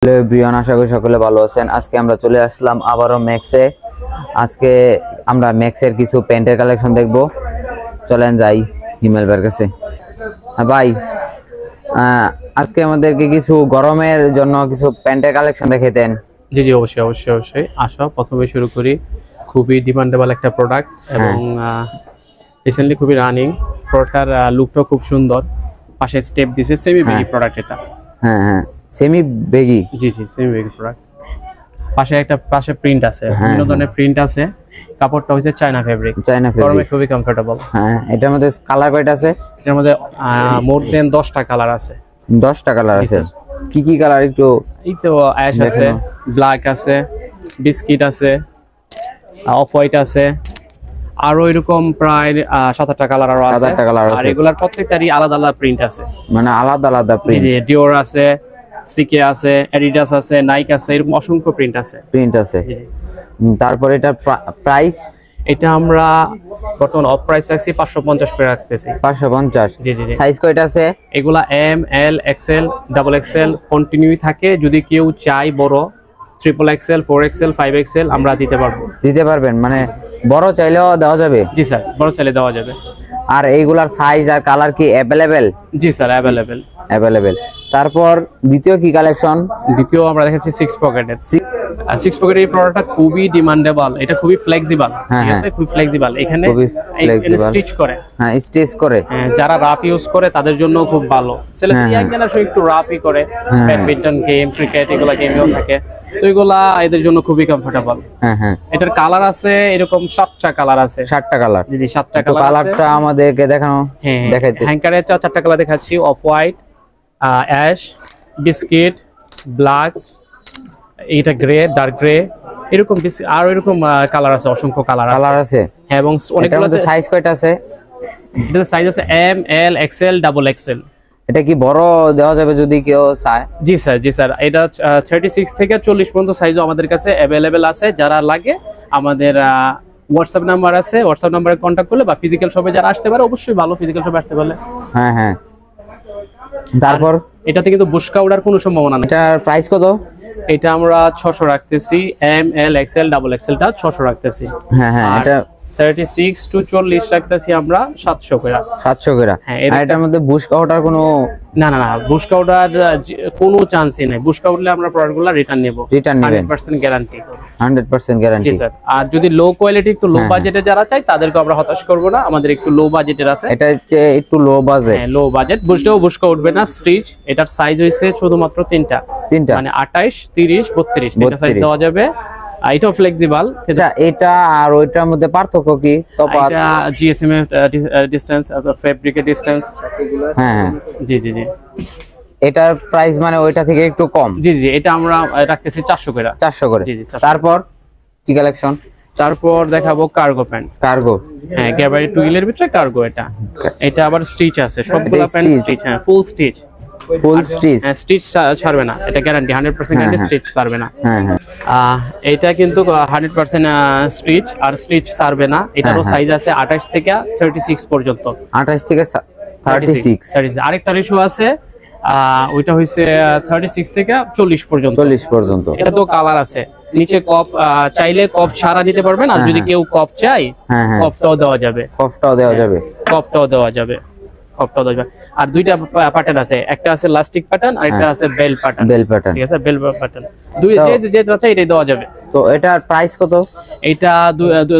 Hello everyone, আশা করি সকলে ভালো আছেন। আজকে আমরা চলে আসলাম আবারও ম্যাক্সে। আজকে আমরা ম্যাক্সের কিছু প্যান্টের কালেকশন দেখব। চলেন যাই হিমেল ভাইয়ের কাছে। হ্যাঁ ভাই, আজকে আমাদেরকে কিছু গরমের জন্য কিছু প্যান্টের কালেকশন দেখাতেন। জি জি, অবশ্যই অবশ্যই অবশ্যই আসো। প্রথমে শুরু করি, খুবই ডিমান্ডেবল একটা প্রোডাক্ট এবং রিসেন্টলি খুবই রানিং। প্রোডাক্টটার লুকটাও খুব সুন্দর। পাশে স্টেপ দিছে, সেমি বেগি প্রোডাক্ট এটা। হ্যাঁ হ্যাঁ, সেমি বেগি। জি জি, সেমি বেগি প্রোডাক্ট। পাশে প্রিন্ট আছে, বিভিন্ন ধরনের প্রিন্ট আছে। কাপড়টা হচ্ছে চায়না ফেব্রিক। চায়না ফেব্রিক, খুবই কমফোর্টেবল। হ্যাঁ, এটার মধ্যে কালার কয়টা আছে? এটার মধ্যে মোর দেন 10টা কালার আছে। 10টা কালার আছে। কি কি কালার একটু? এই তো অ্যাশ আছে, ব্ল্যাক আছে, বিস্কিট আছে, অফ হোয়াইট আছে, আরো এরকম প্রায় 7-8টা কালার আরো আছে। আর এগুলার প্রত্যেকটারই আলাদা আলাদা প্রিন্ট আছে, মানে আলাদা আলাদা প্রিন্ট। জি, ডিওর আছে, সিকে আছে, অ্যাডিডাস আছে, নাইক আছে, এরকম অসংখ্য প্রিন্ট আছে। তারপর এটা প্রাইস? এটা আমরা বর্তমান অফ প্রাইস রাখছি 550 করে রাখতেছি। 550। জি জি জি। সাইজ কয়টা আছে? এগুলা M, L, XL, double XL continue থাকে। যদি কেউ চাই বড়, ট্রিপল এক্সএল, 4XL, 5XL আমরা দিতে পারবো। দিতে পারবেন? মানে বড় চাইলেও দেওয়া যাবে? জি স্যার, বড় চাইলে দেওয়া যাবে। আর এইগুলার সাইজ আর কালার কি अवेलेबल? জি স্যার, অ্যাভেলেবেল। তারপর দ্বিতীয় কি কালেকশন? দ্বিতীয় আমরা দেখাচ্ছি 6 পকেটের। 6 পকেটের এই প্রোডাক্টটা খুবই ডিমান্ডেবল। এটা খুবই ফ্লেক্সিবল, ঠিক আছে? খুবই ফ্লেক্সিবল। এখানে স্টিচ করে, হ্যাঁ, স্টিচ করে। যারা রাফ ইউজ করে তাদের জন্য খুব ভালো। ছেলেরা ইয়াং জেনারেশন একটু রাফই করে, ব্যাডমিন্টন গেম, ক্রিকেট এগুলা গেমেও থাকে, তো এগুলা এদের জন্য খুবই কমফোর্টেবল। হ্যাঁ হ্যাঁ। এটার কালার আছে এরকম 7টা কালার আছে। 7টা কালার? জি জি, 7টা কালার আছে। কালারটা আমাদেরকে দেখানো, দেখাইতে। হ্যাঙ্কারে 4টা কালার দেখাচ্ছি, off white, ash, biscuit, black, এটা গ্রে, ডার্ক গ্রে, এরকম আর এরকম কালার আছে, অসংখ্য কালার আছে। হ্যাঁ, এবং অনেকগুলো সাইজ কয়টা আছে? এটার সাইজ আছে M, L, XL, double XL. এটা কি বড় দেওয়া যাবে যদি কেউ চায়? জি স্যার, জি স্যার। এটা 36 থেকে 40 পর্যন্ত সাইজও আমাদের কাছে অ্যাভেলেবেল আছে। যারা লাগে আমাদের হোয়াটসঅ্যাপ নাম্বার আছে, হোয়াটসঅ্যাপ নাম্বারে কন্ট্যাক্ট করলে বা ফিজিক্যাল শপে যারা আসতে পারে অবশ্যই ভালো, ফিজিক্যাল শপে আসতে পারলে। হ্যাঁ হ্যাঁ। তারপর এটাতে কিন্তু বুশকা ওঠার কোনো সম্ভাবনা নেই। এটার প্রাইস কত? এটা আমরা 600 রাখতেছি। এম, এল, এক্সএল, ডাবল এক্সএলটা 600 রাখতেছি। হ্যাঁ হ্যাঁ। এটা 36 to 40 রাখতেছি আমরা 700 করে। 700 করে। আর এটার মধ্যে বুশকা ওঠার কোনো? না, বুশকা ওঠার কোনো চান্সই নাই। বুশকা উঠলে আমরা প্রোডাক্টগুলো রিটার্ন নেব। 100% গ্যারান্টি। 100% গ্যারান্টি। জি স্যার। আর যদি লো কোয়ালিটি, একটু লো বাজেটে যারা চাই তাদেরকে আমরা হতাশ করব না। আমাদের একটু লো বাজেটের আছে। এটা হচ্ছে একটু লো বাজেট। হ্যাঁ, লো বাজেট। বুশকা উঠবে না, স্টিচ। এটার সাইজ হইছে শুধুমাত্র 3টা, মানে 28, 30, 32 তিনটা সাইজ দেওয়া যাবে। এটাও ফ্লেক্সিবল। আচ্ছা, এটা আর ওইটার মধ্যে পার্থক্য কি? এটা জিএসএম এর ডিসটেন্স, ফেব্রিকের ডিসটেন্স। হ্যাঁ, জি জি জি। এটার প্রাইস মানে ওইটা থেকে একটু কম? জি জি, এটা আমরা রাখতেছি 400 করে। 400 করে। জি জি। তারপর কি কালেকশন? তারপর দেখাবো কার্গো প্যান্ট। কার্গো? হ্যাঁ, গ্যাবারি টুইলের ভিতরে কার্গো। এটা আবার স্টিচ আছে, সবগুলা প্যান্ট স্টিচ। হ্যাঁ, ফুল স্টিচ। হ্যাঁ, স্টিচ ছাড়বে না, এটা গ্যারান্টি। 100% গ্যারান্টি, স্টিচ ছাড়বে না। হ্যাঁ হ্যাঁ। এটা কিন্তু 100% স্টিচ আর স্টিচ ছাড়বে না। এটারও সাইজ আছে 28 থেকে 36 পর্যন্ত। 28 থেকে 36। আরেকটা রেশিও আছে, ওইটা হইছে 36 থেকে 40 পর্যন্ত। 40 পর্যন্ত। এটা তো কালার আছে। নিচে কপ চাইলে কপ সারা দিতে পারবেন, আর যদি কেউ কপ চাই কপটাও দেওয়া যাবে। আর দুইটা প্যাটার্ন আছে, একটা আছে লাস্টিক প্যাটার্ন আর একটা আছে বেল প্যাটার্ন। ঠিক আছে, বেল প্যাটার্ন যেটা চাই এটাই দেওয়া যাবে। তো এটার প্রাইস কত? এটা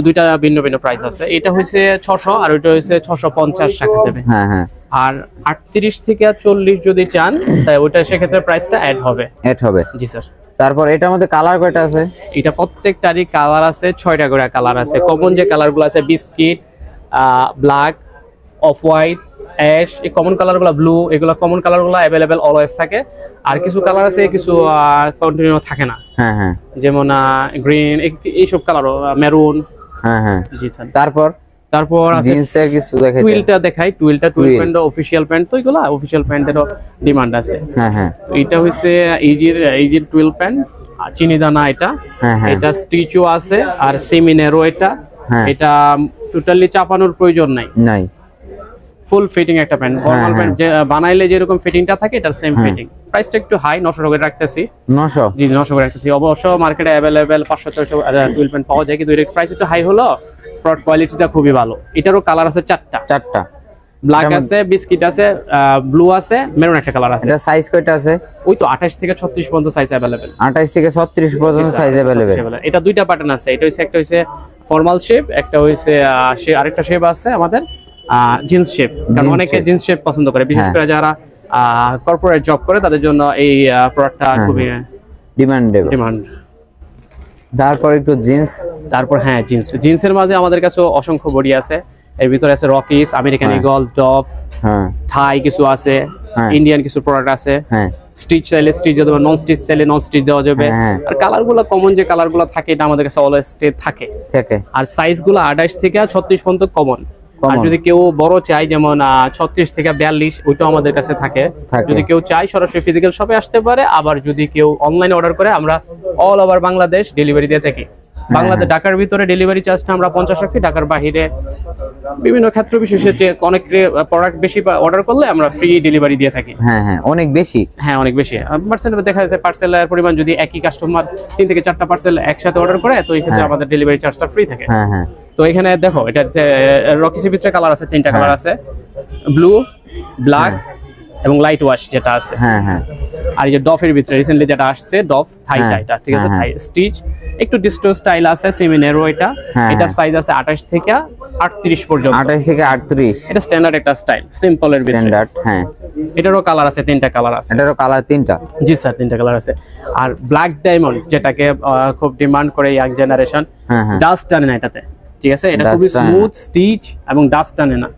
দুইটা ভিন্ন ভিন্ন প্রাইস আছে। এটা হইছে 600 আর ওইটা হইছে 650 টাকা দেবে। হ্যাঁ হ্যাঁ। আর 38 থেকে 40 যদি চান তাই ওইটা সেক্ষেত্রে প্রাইসটা অ্যাড হবে। জি স্যার। তারপর এটার মধ্যে কালার কয়টা আছে? এটা প্রত্যেকটারই কালার আছে 6টা করে কালার আছে। কমন যে কালারগুলো আছে biscuit, black, off white, ash, এই কমন কালারগুলো, ব্লু, এগুলো কমন কালারগুলো अवेलेबल অলওয়েজ থাকে। আর কিছু কালার আছে কিছু কন্টিনিউ থাকে না। হ্যাঁ হ্যাঁ। যেমন গ্রিন, এইসব কালারও, মেরুন। হ্যাঁ হ্যাঁ। জি স্যার। তারপর আছে জিন্সের কিছু দেখাই। টুইলটা দেখাই। টুইল প্যান্ট অফিশিয়াল প্যান্ট, তো এগুলা অফিশিয়াল প্যান্টেরও ডিমান্ড আছে। হ্যাঁ হ্যাঁ। এটা হইছে ইজির টুইল প্যান্ট, চিনি দানা এটা। এটা স্টিচও আছে আর সেমি নেরো এটা। এটা টোটালি চাপানোর প্রয়োজন নাই। ফুল ফিটিং একটা প্যান্ট, নরমাল প্যান্ট যে বানাইলে যেরকম ফিটিংটা থাকে এটার সেম ফিটিং। প্রাইসটা একটু হাই, 900 টাকা রাখতেছি। 900? জি 900 করে রাখতেছি। অবশ্য মার্কেটে अवेलेबल 500 600 টুইল প্যান্ট পাওয়া যায়, কিন্তু এর প্রাইস একটু হাই হলো, প্রোডাক্ট কোয়ালিটিটা খুবই ভালো। এটারও কালার আছে 4টা। ব্ল্যাক আছে, বিস্কিট আছে, ব্লু আছে, মেরুন একটা কালার আছে। এটা সাইজ কয়টা আছে? ওই তো 28 থেকে 36 পর্যন্ত সাইজ अवेलेबल। 28 থেকে 36 পর্যন্ত সাইজ अवेलेबल। এটা দুইটা প্যাটার্ন আছে, এটা হইছে একটা হইছে ফর্মাল শেপ, একটা হইছে আরেকটা শেপ আছে আমাদের জিন্স শেপ। কারণ অনেকে জিন্স শেপ পছন্দ করে, বিশেষ করে যারা কর্পোরেট জব করে তাদের জন্য এই প্রোডাক্টটা খুবই ডিমান্ড। তারপর একটু জিন্স। তারপর হ্যাঁ জিন্সের মাঝে আমাদের কাছে অসংখ্য বডি আছে। এর ভিতরে আছে রকিস, আমেরিকান ইগল, ডভ, থাই কিছু আছে, ইন্ডিয়ান কিছু প্রোডাক্ট আছে। স্টিচ চাইলে স্টিচ দেওয়া যাবে, নন স্টিচ চাইলে নন স্টিচ দেওয়া যাবে। আর কালারগুলো কমন যে কালারগুলো থাকে এটা আমাদের কাছে অলওয়েজ স্টে থাকে। আর সাইজগুলো 28 থেকে 36 পর্যন্ত কমন। আর যদি কেউ বড় চাই যেমন 36 থেকে 42 ওইটাও আমাদের কাছে থাকে। যদি কেউ চাই সরাসরি ফিজিক্যাল শপে আসতে পারে, আবার যদি কেউ অনলাইনে অর্ডার করে আমরা অল ওভার বাংলাদেশ ডেলিভারি দিয়ে থাকি। বাংলাদেশ ঢাকার ভিতরে ডেলিভারি চার্জটা আমরা 50 রাখছি, ঢাকার বাইরে বিভিন্ন ক্ষেত্র বিশেষে যে অনেক প্রোডাক্ট বেশি অর্ডার করলে আমরা ফ্রি ডেলিভারি দিয়ে থাকি। অনেক বেশি। পার্সেল দেখা যাচ্ছে পার্সেলের পরিমাণ যদি একই কাস্টমার 3 থেকে 4টা পার্সেল একসাথে অর্ডার করে তো এই ক্ষেত্রে আমাদের ডেলিভারি চার্জটা ফ্রি থাকে। তো এখানে দেখো এটা হচ্ছে রকিসের ভিতরে কালার আছে 3টা কালার আছে, ব্লু, ব্ল্যাক এবং লাইট ওয়াশ যেটা আছে। আর এই যে ডফের ভিতরে রিসেন্টলি যেটা আসছে ডফ থাইটা, এটা ঠিক আছে, থাই স্টিচ একটু ডিস্টো স্টাইল আছে, সেমি নেরো। এটার সাইজ আছে 28 থেকে 38 পর্যন্ত। 28 থেকে 38 এটা স্ট্যান্ডার্ড একটা স্টাইল, সিম্পলের ভিতরে স্ট্যান্ডার্ড। এটারও কালার আছে 3টা কালার আছে। এটারও কালার 3টা? জি স্যার 3টা কালার আছে। আর ব্ল্যাক ডায়মন্ড যেটাকে খুব ডিমান্ড করে ইয়াং জেনারেশন, ডাস্ট টানে না এটাতে, ঠিক আছে। এটা খুবই স্মুথ স্টিচ এবং ডাস্ট টানে না।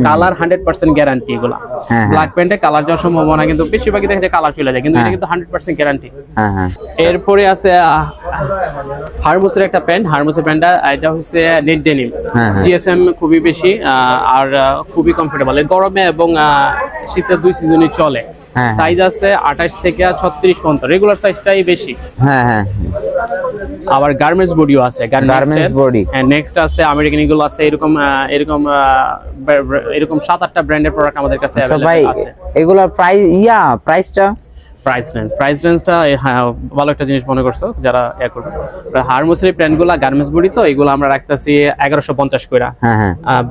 Colour 100% guarantee. এগুলা ব্ল্যাক প্যান্টে কালার যাওয়ার সম্ভাবনা কিন্তু বেশিরভাগই দেখা যায় কালার চলে যায়, কিন্তু এটা কিন্তু 100% গ্যারান্টি। এরপরে আছে হারমোসের একটা প্যান্ট। হারমোসের প্যান্টটা এটা হচ্ছে নেট ডেনিম, জিএসএম খুবই বেশি আর খুবই কমফোর্টেবল। গরমে এবং শীতের 2 সিজনই চলে। সাইজ আছে 28 থেকে 36 পর্যন্ত, রেগুলার সাইজটাই বেশি। আবার গার্মেন্টস বডিও আছে, গার্মেন্টস বডি। নেক্সট আছে আমেরিকান ইগল আছে। এরকম 7-8টা ব্র্যান্ডের প্রোডাক্ট আমাদের কাছে अवेलेबल আছে। এগুলোর প্রাইসটা প্রাইস রেঞ্জটা ভালো একটা জিনিস মনে করছো যারা করবে। হারমোসের প্যান্টগুলো গার্মেন্টস বডি, তো এগুলো আমরা রাখতেছি 1150 করে।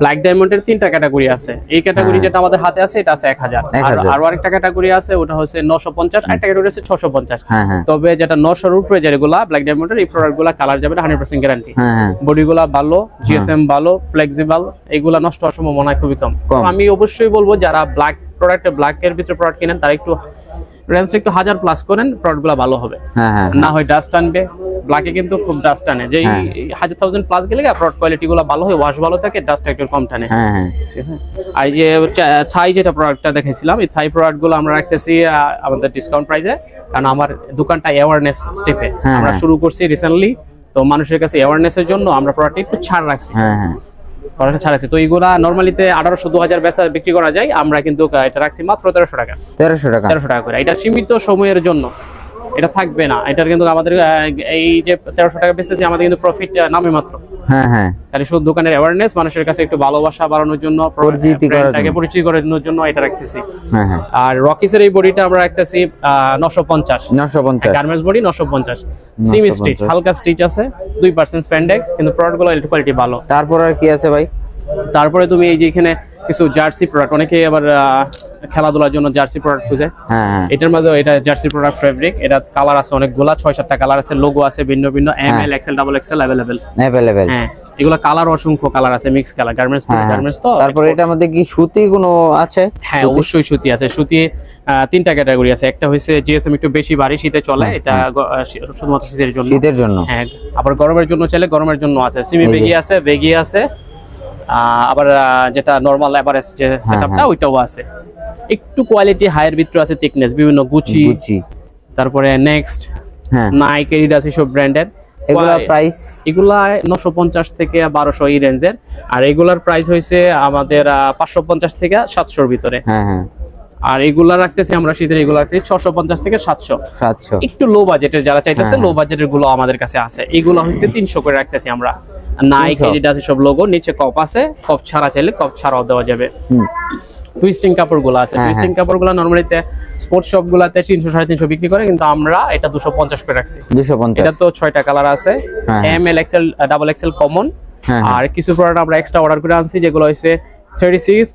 ব্ল্যাক ডায়মন্ডের 3টা ক্যাটাগরি আছে। এই ক্যাটাগরি যেটা আমাদের হাতে আছে এটা আছে 1000। আর আরেকটা ক্যাটাগরি আছে ওটা হচ্ছে 950, আরেকটা ক্যাটাগরি আছে 650। তবে যেটা 900 এর উপরে যেগুলা ব্ল্যাক ডায়মন্ডের এই প্রোডাক্টগুলো কালার যাবে 100% গ্যারান্টি। বডিগুলো ভালো, জিএসএম ভালো, ফ্লেক্সিবল, এগুলা নষ্ট হওয়ার সম্ভাবনা খুবই কম। আমি অবশ্যই বলবো যারা ব্ল্যাক প্রোডাক্টে ব্ল্যাকের ভিতরে প্রোডাক্ট কিনেন তারা একটু রেঞ্জটা একটু 1000 প্লাস করেন, প্রোডাক্টগুলো ভালো হবে। না হয় ডাস্ট আনবে, ব্ল্যাকে কিন্তু খুব ডাস্ট আনে। যে 1000 প্লাস গেলে প্রোডাক্ট কোয়ালিটিগুলো ভালো হয়, ওয়াশ ভালো থাকে, ডাস্ট একটু কম টানে। ঠিক আছে। আর যে থাই যেটা প্রোডাক্টটা দেখাইছিলাম, এই থাই প্রোডাক্টগুলো আমরা রাখতেছি আমাদের ডিসকাউন্ট প্রাইসে, কারণ আমার দোকানটা অ্যাওয়ারনেস স্টেপে আমরা শুরু করছি রিসেন্টলি। তো মানুষের কাছে অ্যাওয়ারনেসের জন্য আমরা প্রোডাক্টটা একটু ছাড় রাখছি। তো এইগুলা নরমালিতে 1800-2000 বেচা বিক্রি করা যায়, আমরা কিন্তু এটা রাখছি মাত্র 1300 টাকা। 1300 টাকা করে। এটা সীমিত সময়ের জন্য, এটা থাকবে না। এটার কিন্তু আমাদের এই যে 1300 টাকা বেচতেছি আমাদের কিন্তু প্রফিট নামে মাত্র। তাহলে শুধু দোকানের অ্যাওয়ারনেস, মানুষের কাছে একটু ভালোবাসা বাড়ানোর জন্য, পরিচিতি করানোর জন্য এটা রাখতেছি। আর রকিসের এই বডিটা আমরা রাখতেছি 950 গার্মেন্টস বডি 950। সিম স্টিচ, হালকা স্টিচ আছে, 2% স্প্যান্ডেক্স, কিন্তু প্রোডাক্টগুলো কোয়ালিটি ভালো। তারপর আর কি আছে ভাই? তারপরে তুমি এই যে এখানে কিছু জার্সি প্রোডাক্ট, অনেকে আবার খেলাধুলার জন্য জার্সি প্রোডাক্ট খুঁজে। এটার মধ্যে এটা জার্সি প্রোডাক্ট ফেব্রিক। এটা কালার আছে অনেকগুলা, 6-7টা কালার আছে, লোগো আছে ভিন্ন ভিন্ন, ML, XL, XXL अवेलेबल। হ্যাঁ, এগুলো কালার অসংখ্য কালার আছে, মিক্স কালার। গার্মেন্টস তো। তারপর এটার মধ্যে কি সুতি কোনো আছে? হ্যাঁ, অবশ্যই সুতি আছে। সুতি 3টা ক্যাটাগরি আছে। একটা হচ্ছে জিএসএম একটু বেশি ভারী, শীতে চলে, এটা শুধুমাত্র শীতের জন্য। হ্যাঁ, আবার গরমের জন্য চাইলে গরমের জন্য আছে। সিমি বেগি আছে, আবার যেটা নরমাল এভারেজ যে সেটআপটা ওইটাও আছে। একটু কোয়ালিটি হাইয়ের ভিতরে আছে, থিকনেস বিভিন্ন গুচি, তারপরে নেক্সট নাইক, এডিডাস এসব ব্র্যান্ডের। এগুলা প্রাইস 950 থেকে 1200 এই রেঞ্জের। আর এগুলার প্রাইস হইছে আমাদের 550 থেকে 700 এর ভিতরে। আর এগুলা রাখতেছি আমরা শীতের এগুলা রাখতেছি 650 থেকে 700 700 একটু লো বাজেটের যারা চাইতেছে লো বাজেটের গুলো আমাদের কাছে আছে এগুলো হচ্ছে 300 করে রাখতেছি আমরা নাইক এডিডাস সব লোগো নিচে কপ আছে কপ ছাড়া চাইলে কপ ছাড়াও দেওয়া যাবে টুইস্টিং কাপড়গুলো আছে টুইস্টিং কাপড়গুলো নরমালিতে স্পোর্টস শপ গুলাতে 300 350 বিক্রি করে কিন্তু আমরা এটা 250 করে রাখছি 250 এটা তো 6টা কালার আছে M L XL double XL common আর কিছু প্রোডাক্ট আমরা এক্সট্রা অর্ডার করে আনছি যেগুলো হইছে 36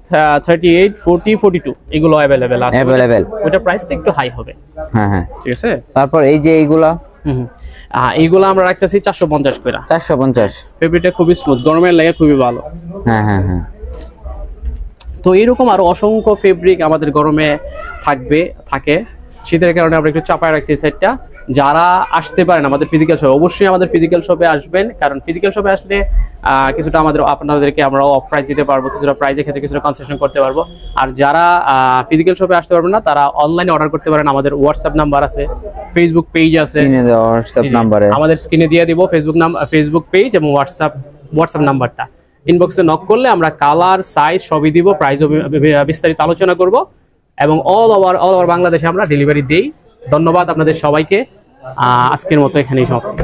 38 40 42 এগুলো अवेलेबल আছে ওটা প্রাইসটা একটু হাই হবে হ্যাঁ ঠিক আছে তারপর এই যে এইগুলা এইগুলো আমরা রাখতেছি 450 করে 450 ফেব্রিকটা খুবই স্মুথ গরমের লাগে খুবই ভালো হ্যাঁ তো এরকম আরো অসংখ্য ফেব্রিক আমাদের গরমে থাকে শীতের কারণে আমরা একটু চাপায় রাখছি সেটটা যারা আসতে পারেন আমাদের ফিজিক্যাল শপে অবশ্যই আমাদের ফিজিক্যাল শপে আসবেন কারণ ফিজিক্যাল শপে আসলে কিছুটা আপনাদেরকে আমরা অফ প্রাইস দিতে পারবো কিছুটা প্রাইসের ক্ষেত্রে কিছুটা কনসেশন করতে পারবো আর যারা ফিজিক্যাল শপে আসতে পারবেন না তারা অনলাইনে অর্ডার করতে পারেন আমাদের হোয়াটসঅ্যাপ নাম্বার আছে ফেসবুক পেজ আছে হোয়াটসঅ্যাপ নাম্বারে আমাদের স্ক্রিনে দিয়ে দিব ফেসবুক পেজ এবং হোয়াটসঅ্যাপ নাম্বারটা ইনবক্সে নক করলে আমরা কালার সাইজ সবই দিব প্রাইস বিস্তারিত আলোচনা করব এবং অল ওভার বাংলাদেশে আমরা ডেলিভারি দেই ধন্যবাদ আপনাদের সবাইকে আজকের মতো এখানেই সমাপ্ত